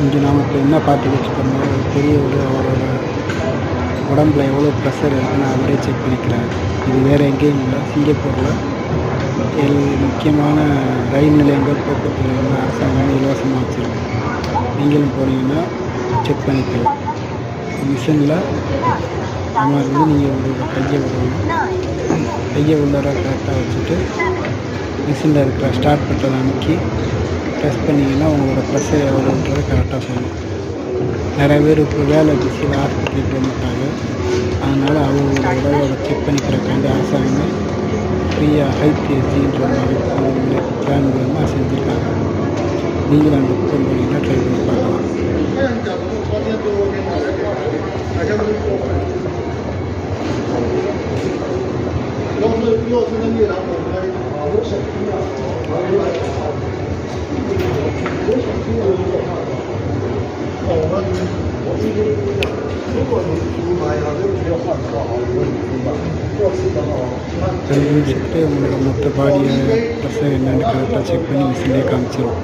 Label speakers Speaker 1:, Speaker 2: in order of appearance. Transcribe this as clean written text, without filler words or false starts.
Speaker 1: இங்கே நாம் இப்போ என்ன பார்த்துக்கிட்டு இருக்கோமோ பெரியவர் அவரோட உடம்புல எவ்வளோ ப்ரெஷர் இருக்குன்னு அவரே செக் பண்ணிக்கிறார். இது வேறு எங்கேயும் இல்லை, சிங்கப்பூரில் முக்கியமான ரயில் நிலையங்கள், போக்குவரத்து நிலையங்கள் அரசாங்கம் இலவசமாக வச்சுருக்கு. நீங்களும் போனீங்கன்னா செக் பண்ணிக்கலாம். மிஷினில் அமர்ந்து நீங்கள் உங்களோட கையை விடணும். கையை உள்ளார கரெக்டாக வச்சுட்டு மிஷினில் இருக்கிற ஸ்டார்ட் பட்டனை அமைக்கி ப்ரெஸ் பண்ணிங்கன்னா உங்களோட ப்ரெஷர் எவ்வளோன்றதை கரெக்டாக சொல்லும். நிறைய பேர் இப்போ வேலை பிஸியில் ஆஸ்பத்திரிக்கு போக மாட்டாங்க. அதனால் அவங்களோட உடலோட செக் பண்ணிக்கிறக்காண்டி அரசாங்கமே ஃப்ரீயாக HPSGன்ற மாதிரி பிளான் மூலமாக செஞ்சுருக்காங்க. நீங்களும் அந்த புத்தகம் போனீங்கன்னா ட்ரை பண்ணி பார்க்கலாம். ரெண்டு நிமிஷத்துலேயே உங்களோட மொத்த பாடியை ப்ரெஷர் என்னென்னு கரெக்டாக செக் பண்ணி மிஷின்லேயே காமிச்சிடும்.